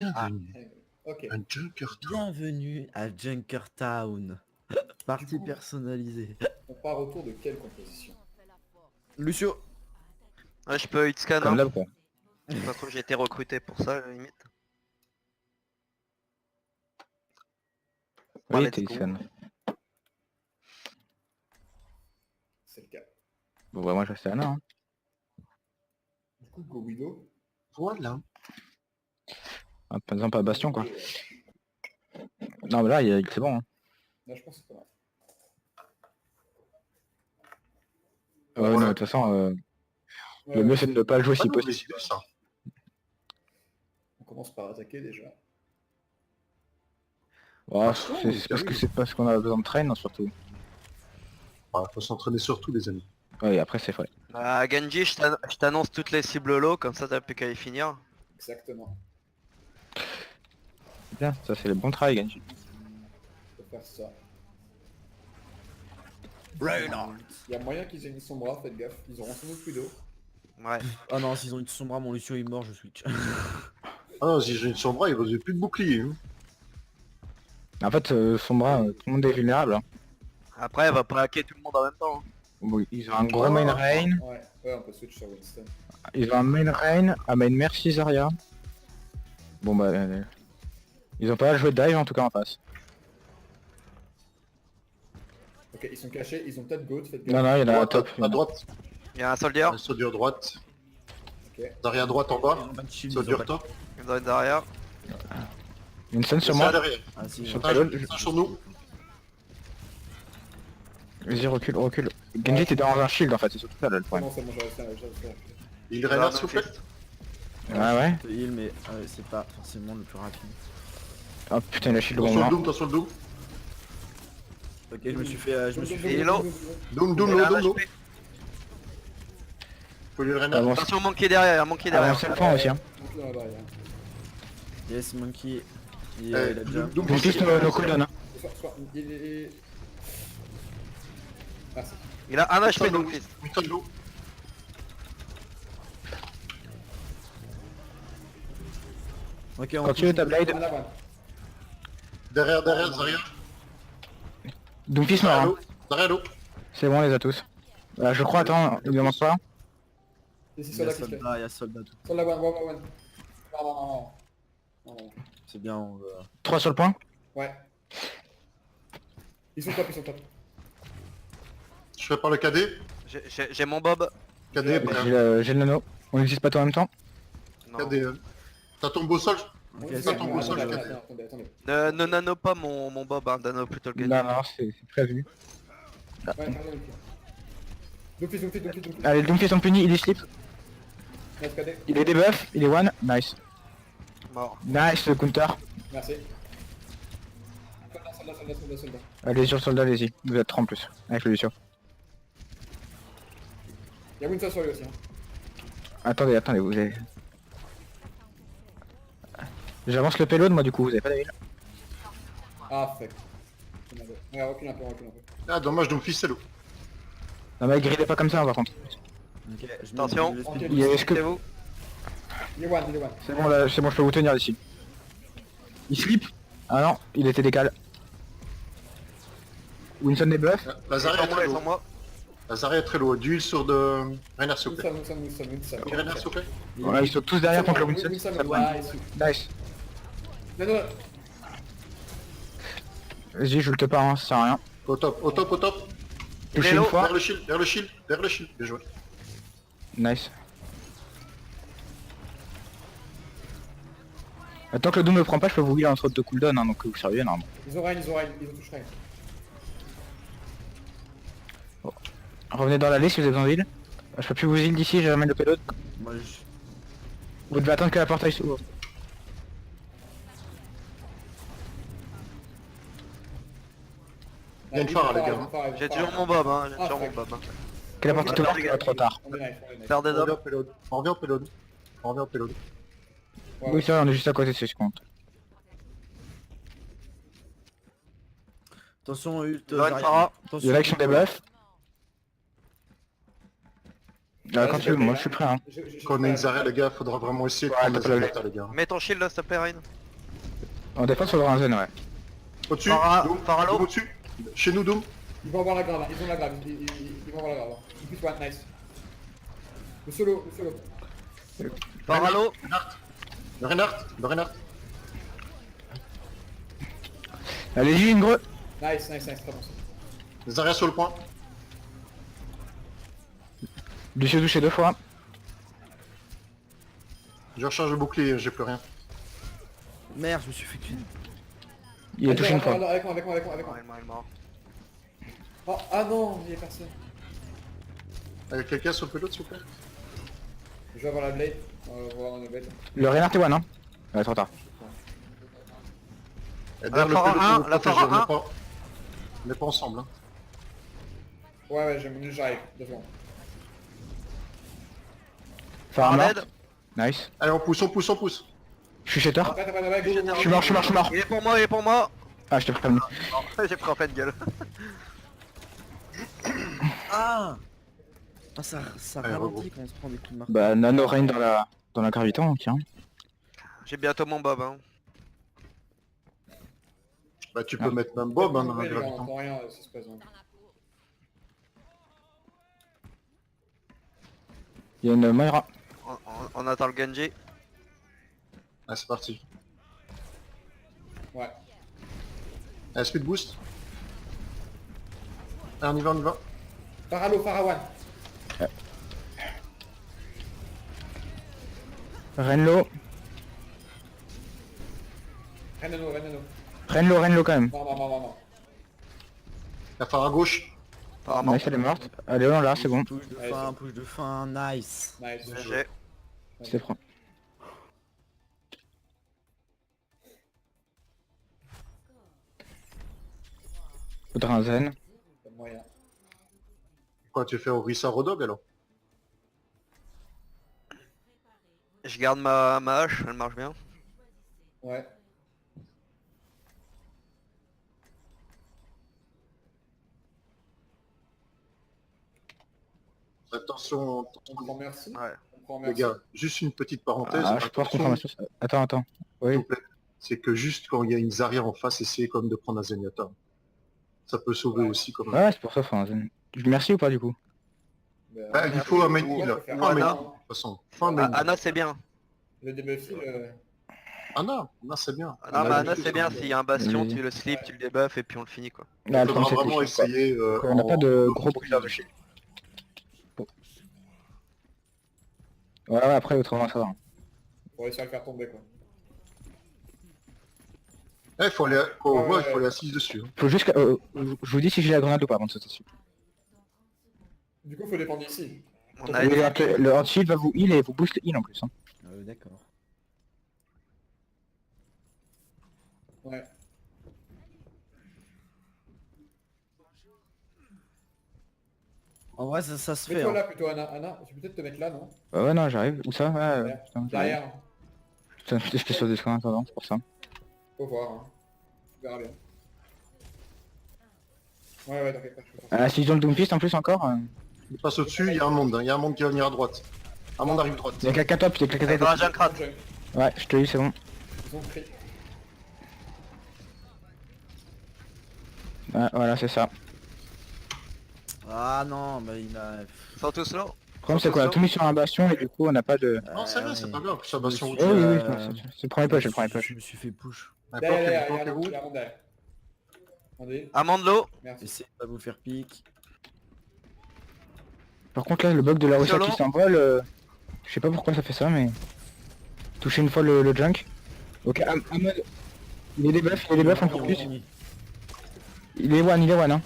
Bienvenue Ok. à Junkertown. Bienvenue à Junkertown. Partie coup- personnalisée. On part autour de quelle composition? Lucio. Ouais, je peux hit scan, Comme hein. d'hab quoi. Ça se trouve, j'ai été recruté pour ça, à la limite. Oui, let's t'es go. Ixon. C'est le cas. Bon bah moi je reste à Anna. Hein. Du coup, Go Widow. Voilà. Ah, par exemple pas Bastion quoi. Non mais là c'est bon. Hein. Là, je pense que c'est pas mal. Ouais, non, de toute façon, le mieux c'est de ne pas le jouer Ah si non, mais possible. c'est ça. On commence par attaquer déjà. Oh, Bastion, c'est parce que c'est parce qu'on a besoin de train surtout. Ah, faut s'entraîner sur tout, les amis. Ouais, après c'est vrai. Genji, je t'annonce toutes les cibles low, comme ça t'as plus qu'à y finir. Exactement. Bien, ça c'est le bon travail Genji. Faut faire ça. Reynard. Il y a moyen qu'ils aient mis son bras, faites gaffe. Ils auront sans doute plus d'eau. Ouais. Oh non, s'ils ont une sombra, mon Lucio est mort, je switch. Ah non, si j'ai une sombra, il ne plus de bouclier. Hein. En fait son bras, tout le monde est vulnérable. Hein. Après, elle va pas hacker tout le monde en même temps. Hein. Bon, ils ont un gros main rain, Ouais, on peut switch sur Winston. ils ont un main rain, un main merci Zarya. Bon bah ils ont pas joué de dive en tout cas en face. Ok, ils sont cachés, ils ont peut-être Goat, faites gaffe. Non non il y en a un Droite, top. à droite, Il y a un soldier, un soldier droite. Ok. Derrière droite en bas, Ils ont pas de shield, ils soldier ont pas de- top. il doit être derrière. Une scène sur C'est moi. à derrière. Ah si, Sur Un ta sur nous. Vas-y recule, recule. Genji t'es dans un shield en fait, c'est surtout ça là le C'est problème. bon, c'est bon, j'ai resté. Il Rainer, s'il vous plaît. Ouais ouais. je te heal, mais c'est pas forcément le plus rapide. Oh putain le shield au Attention le moment. Doom, attention le Doom. Ok, je me suis fait... Hello. Doom, Doom, Il a low, un Doom, low. HP. Faut lui Rainer. Ah bon, Attention, monkey derrière, monkey derrière. avancez le point aussi hein. Dans la barrière. Yes, Monkey. Il Eh, a déjà... Doom, Vous tous nos cooldowns hein. Il est... Merci. Il a un HP donc fils. Winston low. Ok, on Continue ta blade. On a one. Derrière, Zarya. Doomfist mort Derrière hein. l'eau. Derrière l'eau. C'est bon on les a tous. Je crois, attends, il en manque pas. Et c'est Il y soldat a qui se fait. soldat, il y a soldat tout. Soldat one. Non. Non. C'est bien, on veut... 3 sur le point. Ouais. Ils sont top. Je fais par le cadet. J'ai mon bob. Cadet, Ouais, J'ai le nano. On n'utilise pas tout en même temps. Non. cadet. Ça tombe au sol. Ok, Attendez, c'est tombe bon. au sol, attendez. Ne nano pas mon bob, hein, nano plutôt le Non, Genji. non, c'est prévu. Ouais, pardon, ok. Doomfist. Allez, le Doomfist on punit, il est slip. Nice cadet. Il est debuff, il est one. Nice. Mort. Nice, le counter. Merci. Soldat. Allez sur le soldat, allez-y. Vous êtes 3 en plus. Avec le Lucio. Il y a Winston sur lui aussi. Hein. Attendez, vous avez... J'avance le payload moi du coup, vous avez pas d'avis. Ah, fuck. Ouais, recule un peu. Ah, dommage, Doomfist, c'est l'eau. Non mais grillez pas comme ça par contre. Ok, je mets Attention. le speed. Ok. Il est-ce que... Vous Il est one. C'est bon là, c'est bon, je peux vous tenir ici. Il slip. Ah non, il était décalé. Winston debuff. La Zarya est Sans moi, très sans low. moi. La Zarya est très low. D'huile sur de Rainer, s'il vous plaît. Winston. Rainer, s'il vous plaît. Voilà, ils sont tous derrière contre le Winston. Winston, Ça prend. nice. Nice. Non. Vas-y, je le te pas, hein, ça sert à rien. Au top. Touché Hello. une fois. Vers le shield. Bien joué. Nice. Tant que le Doom ne prend pas, je peux vous heal entre deux cooldowns, hein, donc vous seriez normalement. Ils ont touché rien. Revenez dans l'allée si vous avez besoin d'heal. Je peux plus vous heal d'ici, j'ai ramène le payload. Moi, je... Vous devez attendre que la portail s'ouvre. Il y a une phare, les gars. J'ai toujours mon bob, hein. Ah, fuck. Que la portail Ok, s'ouvre, regarde. trop tard. On est nice. Faire des On revient dobs. au payload. On revient au payload. Ouais. Oui, c'est vrai, on est juste à côté de ce compte. Attention, ult... Van Farah. Il y a l'action des buffs. Quand tu veux, moi je suis prêt hein. Quand on a une Zarya, les gars, faudra vraiment essayer de prendre la Zenyatta, les gars. Mets ton shield là, s'il te plaît, Rain. En défense on aura un zen ouais. Au-dessus, Doom, Pharalo. Doom au-dessus. Chez nous, Doom. Ils vont avoir la grave, hein. Ils ont la grave, ils vont avoir la grave. Hein. En plus, ouais, nice. Le solo. Pharalo. Le Reinhardt. Allez-y Ingre. Nice, très bon. Zarya sur le point. Lucio touché 2 fois. Je recharge le bouclier, j'ai plus rien. Merde, je me suis fait qu'une. Il a touché une fois. Avec moi. Il est mort. Oh, ah non, il y a personne. Avec quelqu'un sur le pelote, s'il vous plaît. Je vais avoir la blade. On va voir une blade. Le Reinhardt est one hein. Ouais trop tard. Et derrière le Phara pelote, 1, on nous la protège, Phara on n'est 1. pas- on n'est pas ensemble. Hein. Ouais, j'ai mon nul, j'arrive. 2 secondes. Phare mort. Dead. Nice. Allez, on pousse. Je suis shatter. Après, go. Je suis mort. Il est pour moi. Ah je t'ai prévenu. J'ai pris en pleine gueule. Ah ça Allez, ralentit quand on se prend des coups de marque. Bah nano Rain dans la graviton tiens. J'ai bientôt mon bob, hein. Bah, tu peux mettre même Bob, hein, dans la On graviton. entend rien, ça se passe. Hein. Il y a une Moira. On attend le Genji. Ah, c'est parti. Ouais. Allez, speed boost. Allez, on y va. Pharalo, Pharawan. Renlo. Renano. Quand même. Non. La phare à gauche. Apparemment. Nice elle est morte. Allez on là c'est bon. Push de fin, nice. Nice. J'ai. C'est prêt. Faudra un zen. Pas de moyen. Quoi, tu fais Orisa Rodog alors? Je garde ma hache, elle marche bien. Ouais. Attention, On prend merci. Ouais. On prend les merci. gars, juste une petite parenthèse. Ah je pense qu'on prend ma sauce. Attends. S'il Oui. vous plaît. C'est que juste quand il y a une Zarya en face, essayez comme de prendre un Zenyatta. Ça peut sauver Ouais. aussi comme Ouais c'est pour ça faut un zen. Merci ou pas du coup? Ah, il faut un main Ouais, heal. faut faire Faut un main Anna. heal, de toute façon. Faut un main heal. Anna c'est bien. Le debuff Anna, c'est bien. Non mais Anna juste- c'est bien, s'il y a un bastion, Oui. tu le slip, tu le debuffes et puis on le finit quoi. Là Il le problème faudra c'est vraiment que essayer. on n'a pas de gros brûleurs de shield. Ouais après autrement ça va. pour réussir à le faire tomber quoi. Il faut aller, faut, Ouais, ouais, ouais. il faut aller assise dessus. Hein. Faut juste que... je vous dis si j'ai la grenade ou pas avant de sauter dessus. Du coup faut défendre ici. On a Oui, été... le hard-shield va vous heal et vous boost heal en plus. Hein. D'accord. Ouais. En vrai ça se fait. Mets-toi Hein. là plutôt Anna, tu peux peut-être te mettre là non? Ouais non j'arrive. Où ça? Ouais, Derrière. putain, Derrière. Putain, j'étais sur des soins attendant, c'est pour ça. Faut voir. Hein. Tu verras bien. Ouais t'inquiète pas, je peux faire ça. Ah si je donne le Doomfist en plus encore. Il passe au-dessus, il y a un monde. Hein. Il y a un monde qui va venir à droite. Un monde arrive droite. Il y a quelqu'un top, il y a quelqu'un Dans top. la Junkrat. Junk. Ouais, je te dis c'est bon. Ils ont pris. Ouais, voilà c'est ça. Ah non, mais il a... Ils sont tous là. Le problème c'est qu'on a tout mis sur un bastion et du coup on n'a pas de... Non, c'est vrai, c'est pas grave. Ça Je va me sur suis- Oui oui oui, Euh, c'est le premier push, c'est le premier push. Je me suis fait push. Derrière, Planquez-vous. il y a un monde derrière. Attendez, Amande l'eau. merci. Essayez de pas vous faire pique. Par contre là le bug de la Russia Solo. qui s'envole, je sais pas pourquoi ça fait ça mais... Toucher une fois le junk. Ok, Ahmed, il est debuff encore plus. Il est one hein.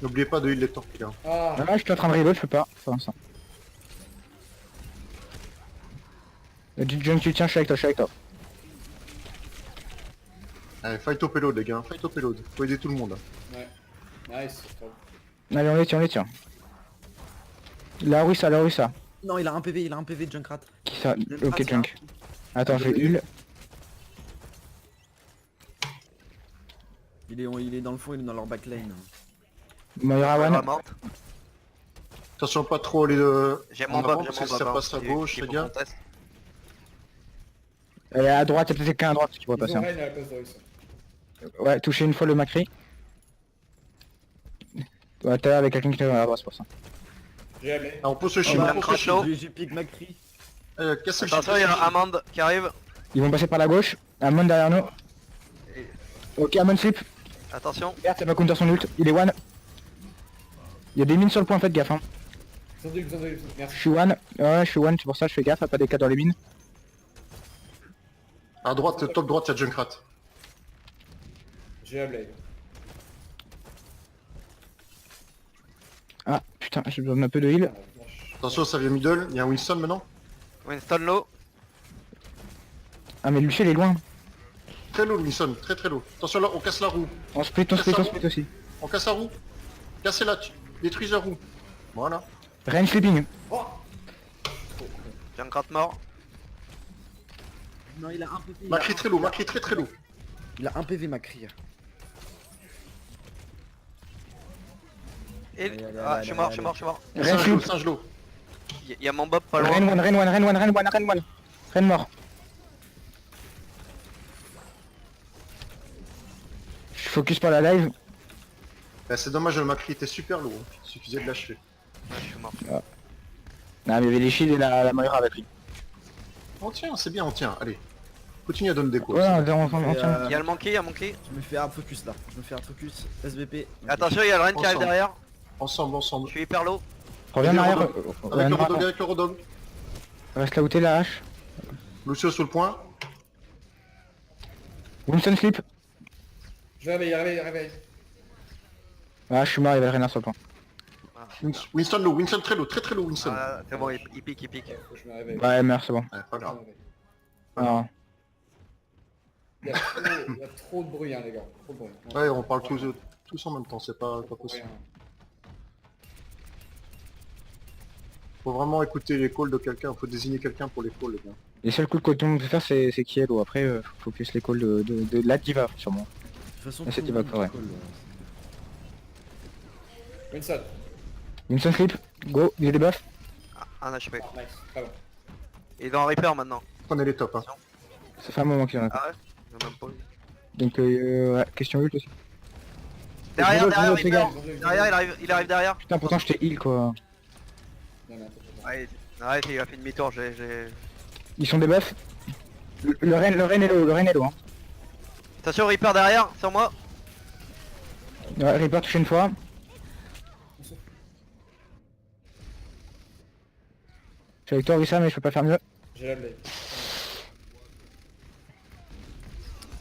N'oubliez pas de heal les torpilles. Hein. Ah, Ah, je suis en train de reload, je peux pas. Enfin, ça. Du junk tu tiens, je suis avec toi. Allez, fight au payload, les gars. Fight au payload. Faut aider tout le monde. Hein. ouais. Nice. Allez on les tient. La Russa. Non, il a un PV de Junkrat. Qui ça? Même Ok pas ça. junk. Attends, je vais heal. Il est dans le fond, il est dans leur backline. Moira Elle one. va morte. Attention pas trop aller J'ai en mon avant, bob, parce j'ai que mon ça bob. passe à gauche, les gars. À droite, il y a peut-être qu'un à droite qui pourrait Ils passer. ont Hein. Reign à la place de Russe. Ouais, toucher une fois le Macri. Ouais, t'es avec quelqu'un qui est à droite, c'est pour ça. J'ai la blé. Ah, on peut se Oh, chier, bah, on peut se chier. j'ai pick Macri. Cassez le Attention, il y a Amand qui arrive. Ils vont passer par la gauche. Amon derrière nous. Ok, Amon slip. Attention. Regarde, ça va counter son ult. Il est one. Il y a des mines sur le point, faites gaffe. Hein. Ils ont deux, Je merci. suis one. Ouais, je suis one, c'est pour ça que je fais gaffe à pas des cas dans les mines. À droite, top droite, il y a Junkrat. J'ai la blade. Ah, putain, j'ai besoin d'un peu de heal. Ah, la vache. Attention, ça vient middle, il y a un Winston maintenant. Winston low. Ah, mais Luciel est loin. Très low, Winston, très très low. Attention là, on casse la roue. On split aussi. On casse la roue. Cassez-la, détruisez la roue. Voilà. Rain sleeping. Oh Junkrat mort. Non, il a un PV. Macri très low, Macri très très low. Il a un PV Macri. Et... Allez, allez, Ah, allez, je suis mort, allez, je suis mort, je suis mort. Rain Singe low, sleep. singe low. Il y a mon bob pas loin. Rain one. Rain mort. Je focus par la live. C'est dommage, le Macri était super low. Hein. Il suffisait de l'achever. Ouais, je suis mort. Ah, mais il y avait les shields et la Moira avec lui. On tient, c'est bien, on tient. Allez. Continue à donner des coups. Ouais, on tient. Il y a le monkey, il y a le monkey. Je me fais hard focus là. Je me fais hard focus. SBP. Attention, il y a le Ren qui arrive Ensemble. derrière. Ensemble, Je ensemble. suis hyper low. Reviens en arrière. Avec le Rodog, avec le Rodog. Reste là où t'es la hache. Lucio sous le point. Winston slip. Je vais réveiller. Ah, je suis mort, il y avait le renard sur le point. Winston low, Winston très low, très très low, Winston. Ah, c'est bon, il pique, il pique. Faut que je me réveille. Ouais, merde, c'est bon. Ouais, pas grave. Alors, Il y a trop de bruit, hein, les gars. Trop de bruit. Ouais, on parle tous en même temps, c'est pas possible. Faut vraiment écouter les calls de quelqu'un, faut désigner quelqu'un pour les calls, les gars. les seuls coups que tout le monde peut faire, c'est Kielo. Après, faut focus les calls de la diva, sûrement. De toute façon, Ah, c'était tout le pas monde correct. call, Winston. Winston slip. Go, il y a des buffs. Ah, un HP. Nice. Très bon. Il est dans Reaper maintenant. Prenez les tops, hein. Ça fait un moment qu'il y en a. Ah ouais? Il a même pas eu. Donc, ouais, question ult aussi. Derrière, Reload, derrière, reload, les gars. Reaper. Derrière, il arrive derrière. Putain, pourtant, je t'ai heal, quoi. Non, non, attends. Ouais, il a fait demi-tour, j'ai... Ils sont des buffs. Le Ren est low, hein. Attention, Reaper derrière, sur moi. Ouais, Reaper touché une fois. Je suis avec toi, Wissam, mais je peux pas faire mieux. J'ai la blade.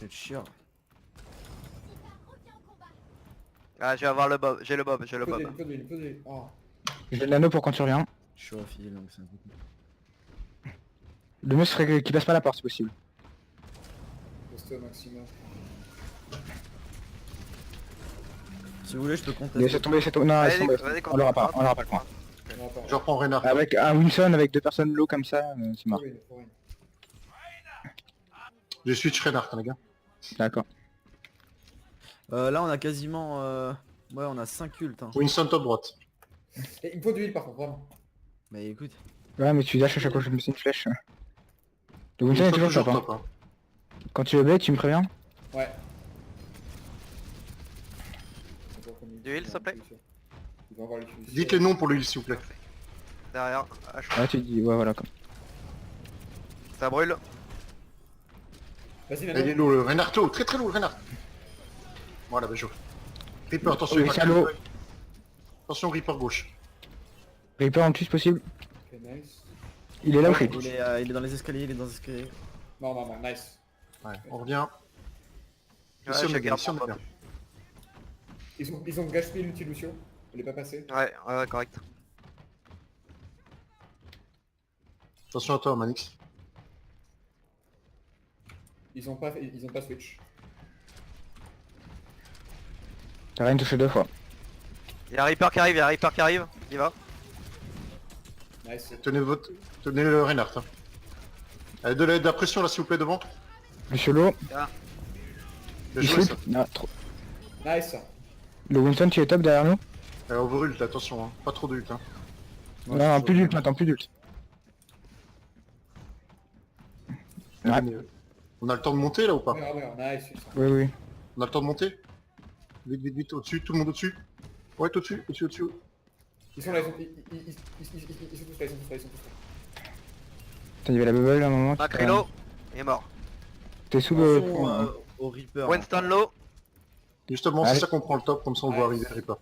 C'est chiant. Ah, je vais avoir le bob, j'ai le bob, j'ai le bob. Il faut de l'huile. Oh. J'ai de l'anneau pour quand tu reviens. Je suis off heal donc c'est un peu cool. Le mieux serait qu'il passe pas la porte si possible. Restez au maximum. Si vous voulez, je peux Laissez contester. tomber, laissez tomber. Non, Allez, laisse tomber. vas-y, On l'aura pas le point. On va pas. Je reprends Renard. Avec un Wilson avec deux personnes low comme ça, c'est mort. Faut rien. Je switch Renard, les gars. D'accord. Là, on a quasiment... Ouais, on a 5 ults. Hein. Winston top droite. Et il me faut de l'huile par contre, vraiment. Mais écoute. Ouais, mais tu lâches à chaque fois que je me mets une flèche. Le Wilson est toujours top, hein. top, hein. Quand tu le blades, tu me préviens. Ouais. Du heal, s'il te plaît. Il va avoir les fusils. Dites les noms pour le heal, s'il vous plaît. Derrière, H. Ouais, tu dis, ouais, voilà. Comme. Ça brûle. Vas-y, Il est maintenant. low, le Renard low, très très low, le Renard. Voilà, bah joué. Reaper, attention, Oui, il va c'est low. Attention, Reaper gauche. Reaper en le plus possible. Ok, nice. Il est là où je suis. Il est dans les escaliers, il est dans les escaliers. Non, nice. Ouais, on revient. Ouais, Ici, on je est bien, garde ici, on mon est bob. bien. Ils ont gaspillé l'outil Lucio. Il est pas passé. Ouais, correct. Attention à toi, Manix. Ils ont pas switch. T'as rien touché deux fois. Il y a un Reaper qui arrive, il va. Nice. Tenez le Renard. Hein. Allez, de la pression là, s'il vous plaît, devant. Le solo, Bien il joué, ça. slip. Non, trop. Nice. Le Winston, tu es top derrière nous. Overult, attention, hein. Pas trop de ult. Hein. Ouais, Non, c'est plus chaud. d'ult maintenant, plus d'ult. Ouais. Mais, on a le temps de monter là ou pas? Regarde, nice. Putain. Oui, oui. On a le temps de monter? Vite, vite, vite, au-dessus, tout le monde au-dessus. Ouais, t'es au-dessus, au-dessus, au-dessus. Ils sont là, ils sont tous là, ils sont tous là. Putain, il y avait la bubble à un moment. Macri low, il est mort. T'es sous Attention, le... au Reaper. Winston low, Justement, Allez. c'est ça qu'on prend le top, comme ça on voit Ouais. arriver Reaper.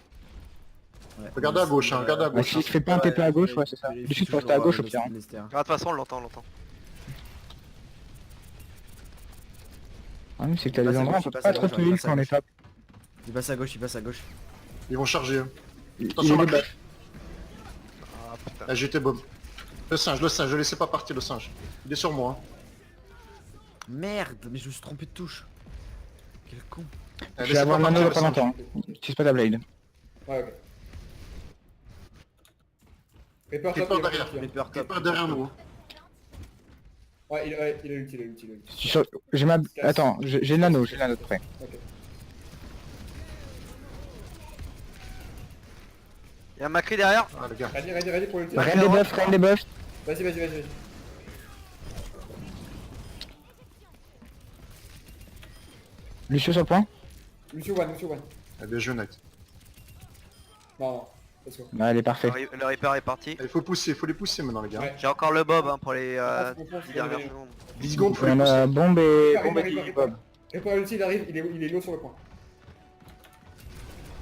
Ouais. Regardez à gauche, hein, regardez à Bah, gauche. si je fais pas un TP à gauche, ouais, c'est ça. vérifie Du sud, faut toujours, rester à gauche au le pire. hein. style Lester. ah, de toute façon on l'entend. Ah oui, c'est que t'as Il des passe à endroits, on gauche, peut il passe pas à trop gauche, te il heal passe à quand on est gauche. top. Il passe à gauche, il passe à gauche. Ils vont charger. Hein. Il Attention, est Macri. debuff. Ah putain. Ah, j'étais bomb. Le singe, je laissais pas partir le singe. Il est sur moi. Hein. Merde, mais je me suis trompé de touche. Quel con. Je Laissez vais avoir pas Mano partir dans le pas singe. longtemps. Utilise pas ta blade. Ouais, ok. Reaper Reaper top, derrière. Reaper T'es top. pas derrière nous. Hein. Ouais, il a l'ulti, il a l'ulti. J'ai ma... Attends, j'ai le nano de près. Ok. Il y a Macri derrière. Ah les gars. Ready pour l'ulti. Reine des buffs, reine des buffs. Vas-y. Lucio sur le point. Lucio one. Eh bien joué Knight. Non, let's go. Ouais, elle est parfait. Le Reaper est parti. Il faut pousser, il faut les pousser maintenant les gars. Ouais. J'ai encore le Bob hein, pour les On 10 pense dernières que- secondes. 10 secondes, faut les On pousser. a bombe et Reaper. Bob. Reaper ulti, il arrive, il est low sur le point.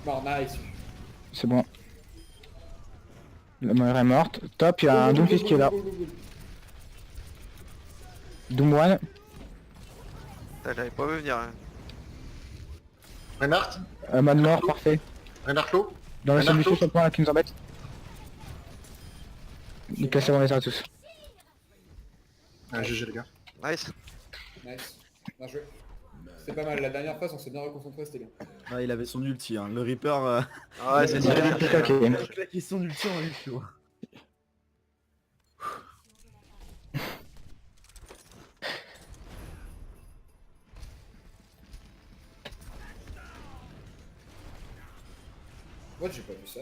Bon, nice. C'est bon. La mère est morte. Top, il y a un Doomfist qui est là. Go. Doom One. Putain, j'avais pas vu venir. Hein. Reinhardt, Man mort, parfait. Reinhardt low. Dans le Reinhardt Lucio low. sur le point là qui nous embête. Nickel, c'est bon, on les a tous. Ah, GG les gars. Nice. Nice. Bien joué. C'était pas mal, la dernière phase on s'est bien reconcentré, c'était bien. Ah, il avait son ulti, hein. Le Reaper Ouais, c'est ça. Ok. il a claqué son ulti en Lucio. Moi j'ai pas vu ça.